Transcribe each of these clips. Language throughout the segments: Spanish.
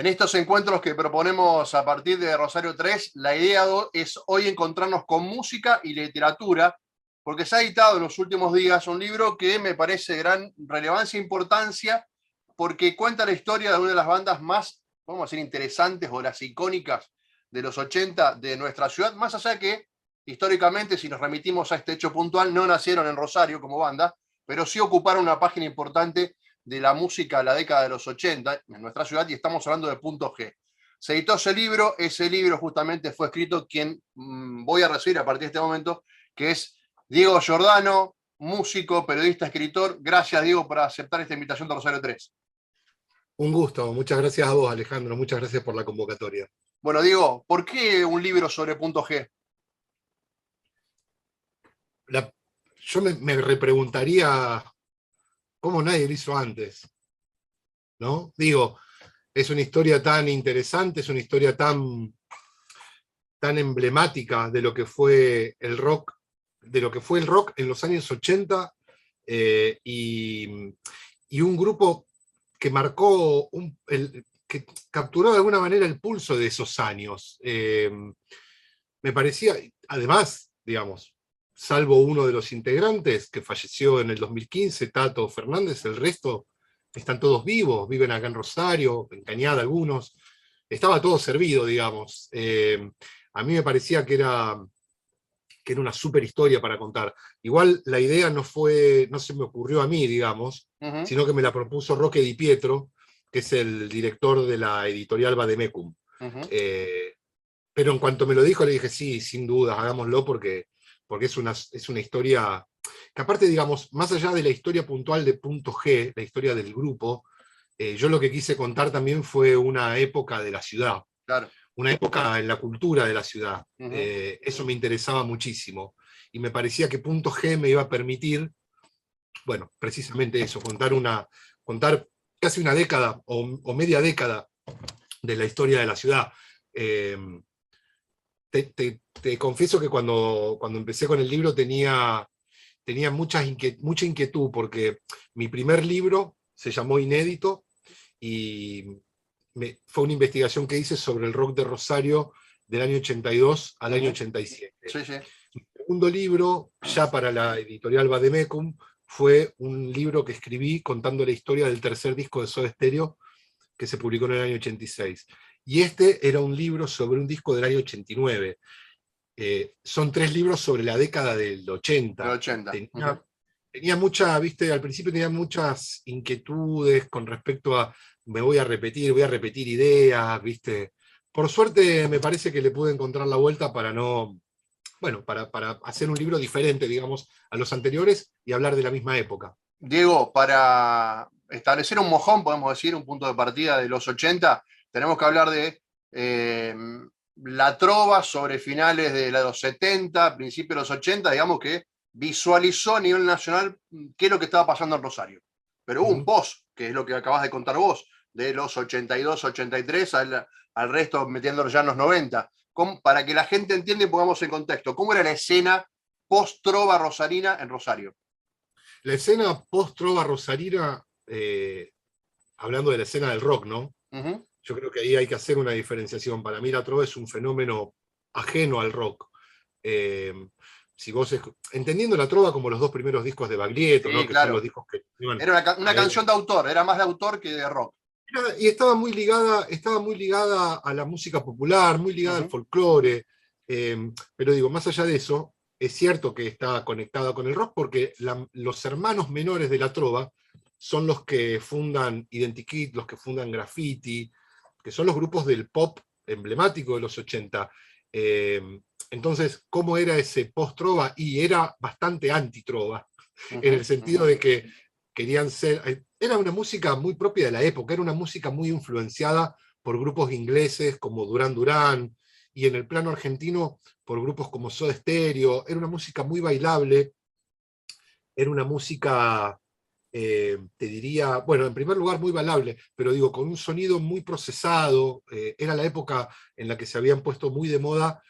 En estos encuentros que proponemos a partir de Rosario 3, la idea es hoy encontrarnos con música y literatura, porque se ha editado en los últimos días un libro que me parece de gran relevancia e importancia, porque cuenta la historia de una de las bandas más, vamos a decir, interesantes o las icónicas de los 80 de nuestra ciudad, más allá que históricamente, si nos remitimos a este hecho puntual, no nacieron en Rosario como banda, pero sí ocuparon una página importante de la música de la década de los 80 en nuestra ciudad, y estamos hablando de Punto G. Se editó ese libro justamente fue escrito quien voy a recibir a partir de este momento, que es Diego Giordano, músico, periodista, escritor. Gracias, Diego, por aceptar esta invitación de Rosario 3. Un gusto, muchas gracias a vos, Alejandro, muchas gracias por la convocatoria. Bueno, Diego, ¿por qué un libro sobre Punto G? Yo me repreguntaría cómo nadie lo hizo antes, ¿no? Digo, es una historia tan interesante, es una historia tan emblemática de lo que fue el rock, en los años 80, y un grupo que marcó, que capturó de alguna manera el pulso de esos años. Me parecía, además, digamos, salvo uno de los integrantes que falleció en el 2015, Tato Fernández, el resto están todos vivos, viven acá en Rosario, en Cañada algunos, estaba todo servido, digamos. A mí me parecía que era una súper historia para contar. Igual la idea no se me ocurrió a mí, digamos, sino que me la propuso Roque Di Pietro, que es el director de la editorial Vademecum. Pero en cuanto me lo dijo, le dije, sí, sin duda, hagámoslo, porque es una historia que, aparte, digamos, más allá de la historia puntual de Punto G, la historia del grupo, yo lo que quise contar también fue una época de la ciudad. Claro. Una época en la cultura de la ciudad. Eso me interesaba muchísimo. Y me parecía que Punto G me iba a permitir, bueno, precisamente eso, contar casi una década o media década de la historia de la ciudad. Te confieso que cuando empecé con el libro tenía mucha inquietud, porque mi primer libro se llamó Inédito, y fue una investigación que hice sobre el rock de Rosario del año 82 al año 87. Sí, sí. Mi segundo libro, ya para la editorial Vademecum, fue un libro que escribí contando la historia del tercer disco de Soda Stereo, que se publicó en el año 86. Y este era un libro sobre un disco del año 89. Son 3 libros sobre la década del 80. Del 80. Tenía mucha, viste, al principio tenía muchas inquietudes con respecto a, voy a repetir ideas, viste. Por suerte me parece que le pude encontrar la vuelta para para hacer un libro diferente, digamos, a los anteriores y hablar de la misma época. Diego, para establecer un mojón, podemos decir, un punto de partida de los 80, tenemos que hablar de la trova sobre finales de los 70, principios de los 80, digamos, que visualizó a nivel nacional qué es lo que estaba pasando en Rosario. Pero hubo un post, que es lo que acabas de contar vos, de los 82, 83 al resto metiéndolo ya en los 90. Para que la gente entienda y pongamos en contexto, ¿cómo era la escena post-trova rosarina en Rosario? La escena post-trova rosarina, hablando de la escena del rock, ¿no? Yo creo que ahí hay que hacer una diferenciación. Para mí la trova es un fenómeno ajeno al rock. Si vos entendiendo la trova como los 2 primeros discos de Baglietto, sí, ¿no? Que claro. son los discos que era una canción de autor, era más de autor que de rock. Y estaba muy ligada a la música popular, muy ligada al folclore. Pero digo, más allá de eso, es cierto que está conectada con el rock, porque los hermanos menores de la trova son los que fundan Identikit, los que fundan Graffiti, que son los grupos del pop emblemático de los 80. Entonces, ¿cómo era ese post-trova? Y era bastante anti-trova, en el sentido de que querían ser... Era una música muy propia de la época, era una música muy influenciada por grupos ingleses como Duran Duran, y en el plano argentino por grupos como Soda Stereo. Era una música muy bailable, era una música, te diría, bueno, en primer lugar muy bailable, pero digo, con un sonido muy procesado. Era la época en la que se habían puesto muy de moda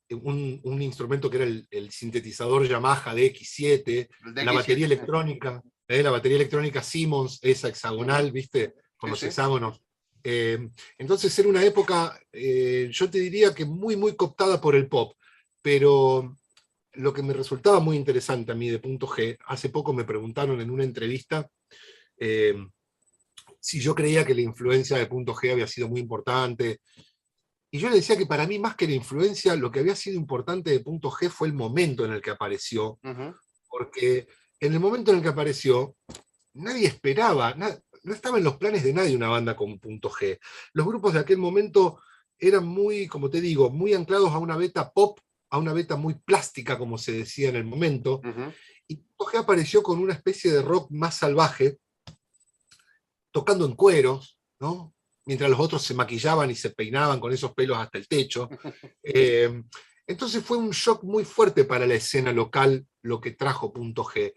un instrumento que era el sintetizador Yamaha DX7, la batería electrónica, la batería electrónica Simmons, esa hexagonal, ¿viste? Con los hexágonos. Entonces era una época, yo te diría que muy, muy cooptada por el pop, pero lo que me resultaba muy interesante a mí de Punto G, hace poco me preguntaron en una entrevista eh, si yo creía que la influencia de Punto G había sido muy importante, y yo le decía que para mí más que la influencia, lo que había sido importante de Punto G fue el momento en el que apareció, porque en el momento en el que apareció, nadie esperaba, no estaba en los planes de nadie una banda con Punto G. Los grupos de aquel momento eran muy, como te digo, muy anclados a una beta pop, a una beta muy plástica, como se decía en el momento, y Punto G apareció con una especie de rock más salvaje, tocando en cueros, ¿no? Mientras los otros se maquillaban y se peinaban con esos pelos hasta el techo. Eh, entonces fue un shock muy fuerte para la escena local lo que trajo Punto G.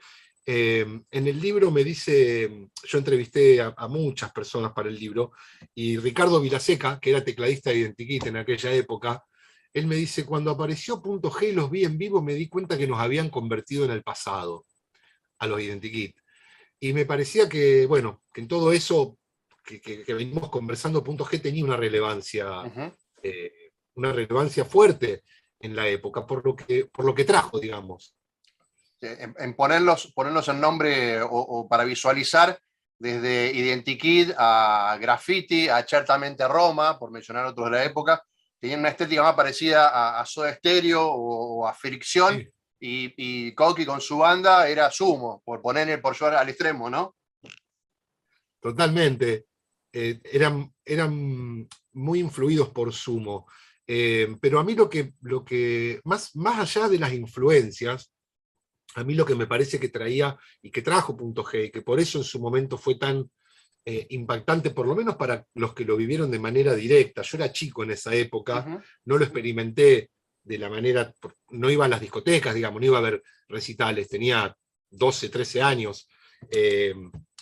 En el libro me dice, yo entrevisté a muchas personas para el libro, y Ricardo Vilaseca, que era tecladista de Identikit en aquella época, él me dice, cuando apareció Punto G y los vi en vivo, me di cuenta que nos habían convertido en el pasado, a los Identikit. Y me parecía que, bueno, que en todo eso que venimos conversando, Punto G tenía una relevancia fuerte en la época, por lo que trajo, digamos. En ponerlos en nombre o para visualizar, desde Identikit a Graffiti, a Certamente Roma, por mencionar otros de la época, tenían una estética más parecida a Soda Stereo o a Fricción, Sí. y Coqui con su banda era Sumo, por llevar al extremo, ¿no? Totalmente. Eran muy influidos por Sumo. Pero a mí lo que más allá de las influencias, a mí lo que me parece que traía y que trajo Punto G, y que por eso en su momento fue tan impactante, por lo menos para los que lo vivieron de manera directa. Yo era chico en esa época, no lo experimenté de la manera, no iba a las discotecas, digamos, no iba a ver recitales, tenía 12, 13 años.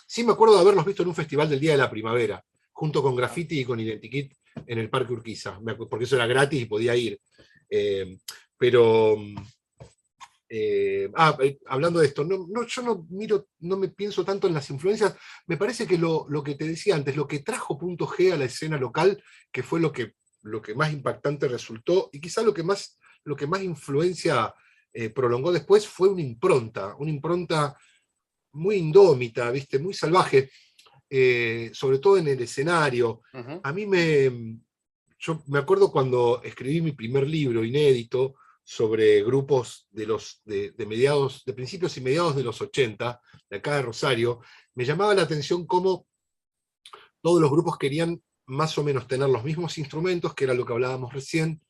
Sí me acuerdo de haberlos visto en un festival del Día de la Primavera, junto con Graffiti y con Identikit en el Parque Urquiza, porque eso era gratis y podía ir. Pero hablando de esto, yo no me pienso tanto en las influencias, me parece que lo que te decía antes, lo que trajo Punto G a la escena local, que fue lo que más impactante resultó, y quizá lo que más influencia prolongó después, fue una impronta muy indómita, ¿viste? Muy salvaje, sobre todo en el escenario. A mí yo me acuerdo cuando escribí mi primer libro inédito, sobre grupos de mediados, de principios y mediados de los 80, de acá de Rosario, me llamaba la atención cómo todos los grupos querían más o menos tener los mismos instrumentos, que era lo que hablábamos recién,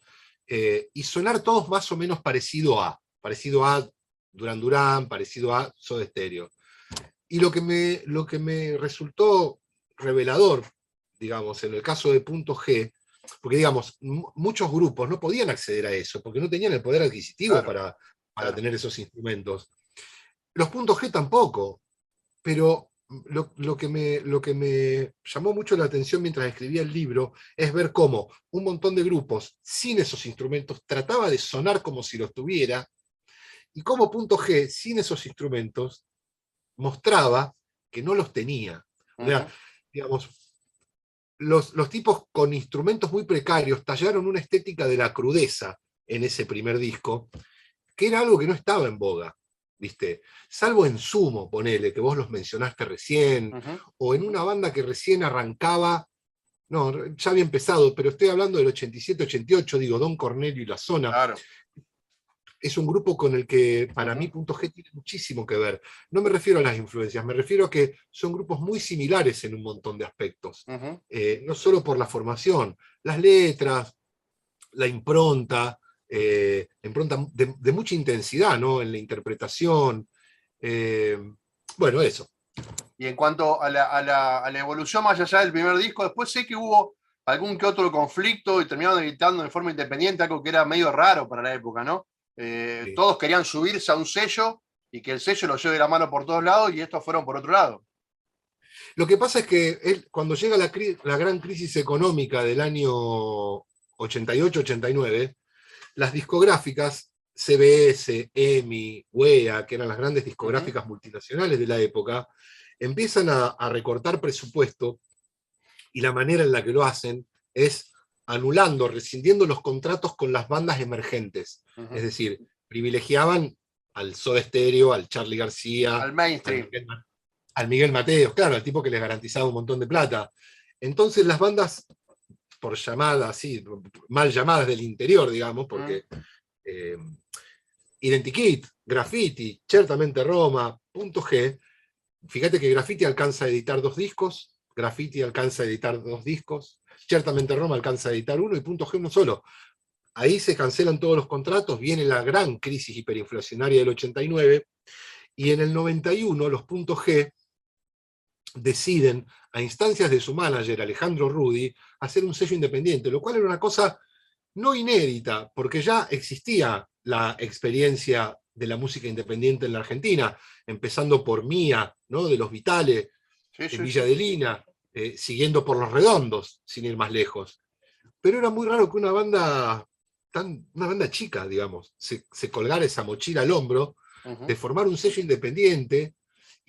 y sonar todos más o menos parecido a Duran Duran, parecido a Soda Stereo. Y lo que me resultó revelador, digamos, en el caso de Punto G, porque digamos, muchos grupos no podían acceder a eso, porque no tenían el poder adquisitivo para tener esos instrumentos. Los Puntos G tampoco, pero lo que me llamó mucho la atención mientras escribía el libro es ver cómo un montón de grupos sin esos instrumentos trataba de sonar como si los tuviera, y cómo Punto G, sin esos instrumentos, mostraba que no los tenía. O sea, digamos, los tipos con instrumentos muy precarios tallaron una estética de la crudeza en ese primer disco, que era algo que no estaba en boga, ¿viste? Salvo en Sumo, ponele, que vos los mencionaste recién, o en una banda que recién arrancaba, no, ya había empezado, pero estoy hablando del 87-88, digo, Don Cornelio y La Zona. Claro. Es un grupo con el que para mí Punto G tiene muchísimo que ver. No me refiero a las influencias, me refiero a que son grupos muy similares en un montón de aspectos. No solo por la formación, las letras, la impronta, impronta de mucha intensidad, ¿no? En la interpretación. Bueno, eso. Y en cuanto a la evolución más allá del primer disco, después sé que hubo algún que otro conflicto y terminaron editando de forma independiente, algo que era medio raro para la época, ¿no? Sí. Todos querían subirse a un sello y que el sello lo lleve de la mano por todos lados, y estos fueron por otro lado. Lo que pasa es que cuando llega la gran crisis económica del año 88-89, las discográficas, CBS, EMI, WEA, que eran las grandes discográficas multinacionales de la época, empiezan a recortar presupuesto y la manera en la que lo hacen es anulando, rescindiendo los contratos con las bandas emergentes. Es decir, privilegiaban al Soda Stereo, al Charly García, Al mainstream. al Miguel Mateos, claro, al tipo que les garantizaba un montón de plata. Entonces las bandas, por llamadas, así, mal llamadas del interior, digamos, porque Identikit, Graffiti, Certamente Roma, Punto G, fíjate que Graffiti alcanza a editar 2 discos, Graffiti alcanza a editar 2 discos, Certamente Roma alcanza a editar uno y Punto G uno solo. Ahí se cancelan todos los contratos, viene la gran crisis hiperinflacionaria del 89, y en el 91 los Punto G deciden, a instancias de su manager Alejandro Rudi, hacer un sello independiente, lo cual era una cosa no inédita, porque ya existía la experiencia de la música independiente en la Argentina, empezando por Mía, ¿no? De Los Vitales, en Villa de Lina, siguiendo por Los Redondos, sin ir más lejos. Pero era muy raro que una banda chica, digamos, se colgara esa mochila al hombro de formar un sello independiente,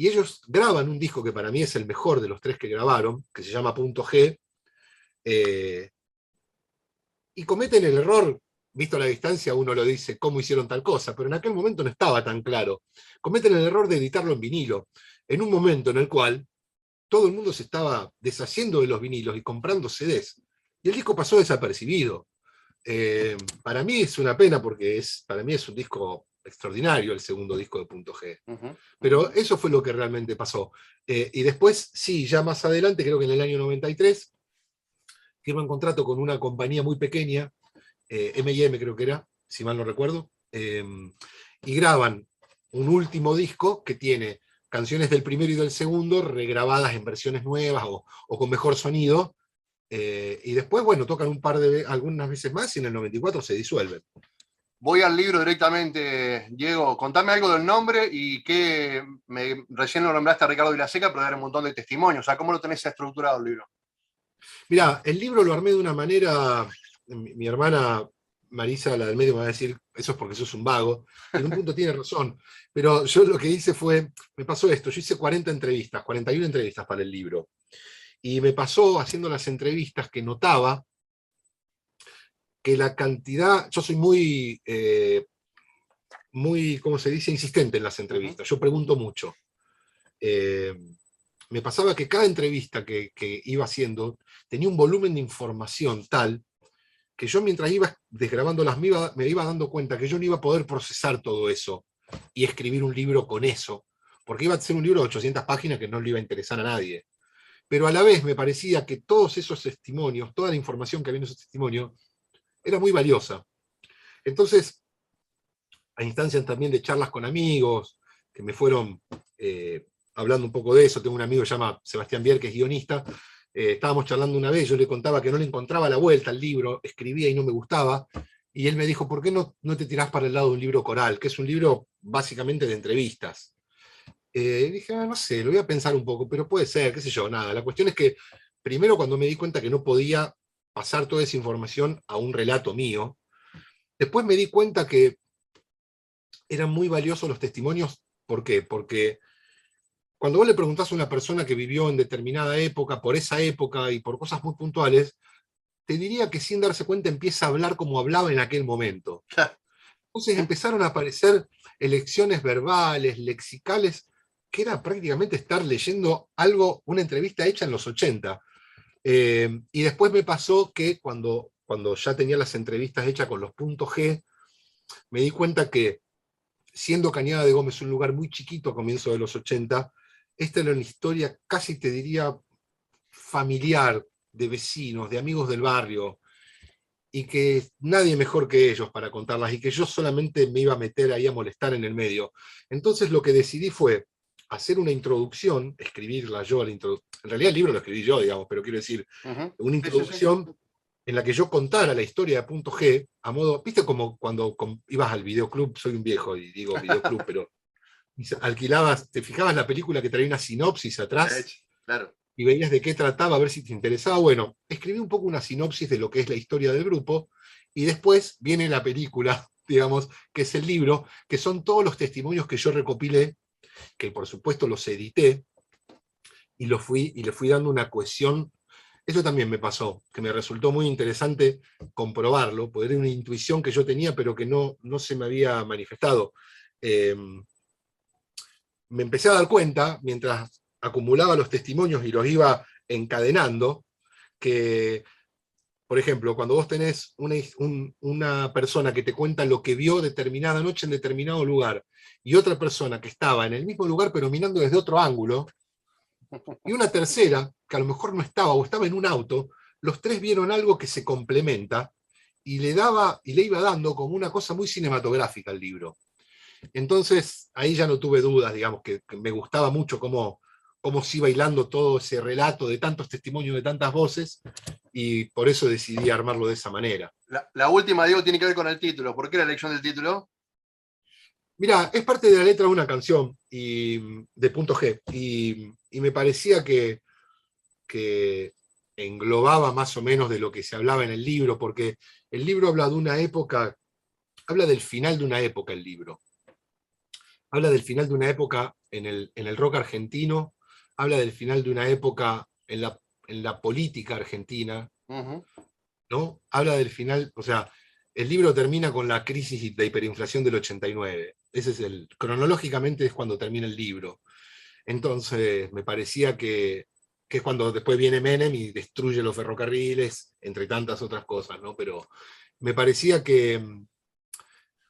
y ellos graban un disco que para mí es el mejor de los 3 que grabaron, que se llama Punto G, y cometen el error, visto a la distancia uno lo dice, cómo hicieron tal cosa, pero en aquel momento no estaba tan claro. Cometen el error de editarlo en vinilo, en un momento en el cual todo el mundo se estaba deshaciendo de los vinilos y comprando CDs, y el disco pasó desapercibido. Para mí es una pena porque para mí es un disco extraordinario el segundo disco de Punto G. Pero eso fue lo que realmente pasó. Y después, sí, ya más adelante, creo que en el año 93, firman contrato con una compañía muy pequeña, M&M creo que era, si mal no recuerdo, y graban un último disco que tiene canciones del primero y del segundo regrabadas en versiones nuevas o con mejor sonido, y después, bueno, tocan algunas veces más y en el 94 se disuelven. Voy al libro directamente, Diego. Contame algo del nombre y que recién lo nombraste a Ricardo Vilaseca, pero dar un montón de testimonios. O sea, ¿cómo lo tenés estructurado el libro? Mirá, el libro lo armé de una manera, mi hermana Marisa, la del medio, me va a decir, eso es porque sos un vago, y en un punto tiene razón, pero yo lo que hice fue, me pasó esto, yo hice 41 entrevistas para el libro, y me pasó haciendo las entrevistas que notaba que la cantidad, yo soy muy, ¿cómo se dice?, insistente en las entrevistas, yo pregunto mucho. Me pasaba que cada entrevista que iba haciendo tenía un volumen de información tal que yo mientras iba desgrabándolas me iba dando cuenta que yo no iba a poder procesar todo eso y escribir un libro con eso, porque iba a ser un libro de 800 páginas que no le iba a interesar a nadie. Pero a la vez me parecía que todos esos testimonios, toda la información que había en esos testimonios, era muy valiosa. Entonces, a instancias también de charlas con amigos, que me fueron hablando un poco de eso, tengo un amigo que se llama Sebastián Bier, que es guionista, estábamos charlando una vez, yo le contaba que no le encontraba la vuelta al libro, escribía y no me gustaba, y él me dijo, ¿por qué no te tirás para el lado de un libro coral? Que es un libro básicamente de entrevistas. Y dije, no sé, lo voy a pensar un poco, pero puede ser, qué sé yo, nada. La cuestión es que, primero cuando me di cuenta que no podía pasar toda esa información a un relato mío, después me di cuenta que eran muy valiosos los testimonios. ¿Por qué? Porque cuando vos le preguntás a una persona que vivió en determinada época, por esa época y por cosas muy puntuales, te diría que sin darse cuenta empieza a hablar como hablaba en aquel momento. Entonces empezaron a aparecer elecciones verbales, lexicales, que era prácticamente estar leyendo algo, una entrevista hecha en los 80. Y después me pasó que cuando ya tenía las entrevistas hechas con los puntos G, me di cuenta que, siendo Cañada de Gómez un lugar muy chiquito a comienzos de los 80, esta era una historia, casi te diría, familiar, de vecinos, de amigos del barrio, y que nadie mejor que ellos para contarlas, y que yo solamente me iba a meter ahí a molestar en el medio. Entonces lo que decidí fue hacer una introducción, escribirla yo, en realidad el libro lo escribí yo, digamos, pero quiero decir, una introducción en la que yo contara la historia de Punto G, a modo, viste como cuando ibas al videoclub, soy un viejo y digo videoclub, pero alquilabas, te fijabas la película que traía una sinopsis atrás, claro, y veías de qué trataba, a ver si te interesaba. Bueno, escribí un poco una sinopsis de lo que es la historia del grupo, y después viene la película, digamos, que es el libro, que son todos los testimonios que yo recopilé, que por supuesto los edité, y le fui dando una cohesión Eso también me pasó, que me resultó muy interesante comprobarlo, porque era una intuición que yo tenía, pero que no se me había manifestado. Eh, Me empecé a dar cuenta, mientras acumulaba los testimonios y los iba encadenando, que, por ejemplo, cuando vos tenés una persona que te cuenta lo que vio determinada noche en determinado lugar, y otra persona que estaba en el mismo lugar pero mirando desde otro ángulo, y una tercera que a lo mejor no estaba o estaba en un auto, los tres vieron algo que se complementa y le iba dando como una cosa muy cinematográfica al libro. Entonces, ahí ya no tuve dudas, digamos, que me gustaba mucho cómo se iba hilando todo ese relato de tantos testimonios, de tantas voces, y por eso decidí armarlo de esa manera. La última, Diego, tiene que ver con el título. ¿Por qué la elección del título? Mira, es parte de la letra de una canción de Punto G, y me parecía que englobaba más o menos de lo que se hablaba en el libro, porque el libro habla de una época, habla del final de una época el libro. Habla del final de una época en el rock argentino, habla del final de una época en la política argentina, Ujú. ¿no? Habla del final, o sea, el libro termina con la crisis de hiperinflación del 89. Ese es cronológicamente es cuando termina el libro. Entonces, me parecía que es cuando después viene Menem y destruye los ferrocarriles, entre tantas otras cosas, ¿no? Pero me parecía que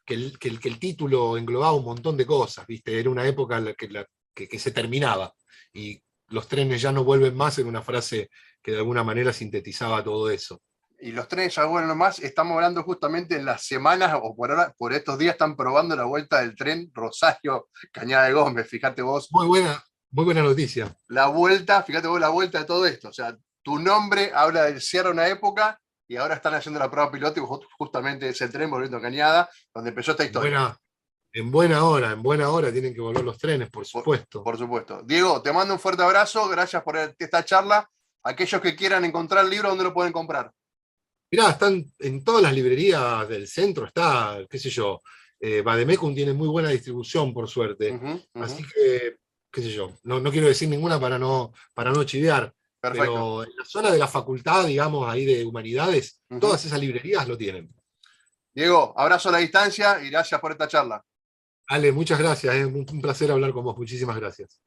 el título englobaba un montón de cosas, ¿viste? Era una época en la que se terminaba, y los trenes ya no vuelven más, en una frase que de alguna manera sintetizaba todo eso. Y los trenes ya vuelan nomás. Estamos hablando justamente en las semanas, o por ahora, por estos días están probando la vuelta del tren Rosario Cañada de Gómez. Fíjate vos, Muy buena noticia. la vuelta, fíjate vos la vuelta de todo esto. O sea, tu nombre habla del cierre de una época y ahora están haciendo la prueba piloto y justamente ese tren volviendo a Cañada, donde empezó esta historia. Buena, en buena hora tienen que volver los trenes, por Por, supuesto. por supuesto. Diego, te mando un fuerte abrazo. Gracias por esta charla. Aquellos que quieran encontrar el libro, ¿dónde lo pueden comprar? Mirá, están en todas las librerías del centro, está, qué sé yo, Vademecum tiene muy buena distribución, por suerte. Ujú, ujú. Así que, qué sé yo, no quiero decir ninguna para no chivear, Perfecto. pero en la zona de la facultad, digamos, ahí de humanidades, Ujú. todas esas librerías lo tienen. Diego, abrazo a la distancia y gracias por esta charla. Ale, muchas gracias, es un placer hablar con vos, muchísimas gracias.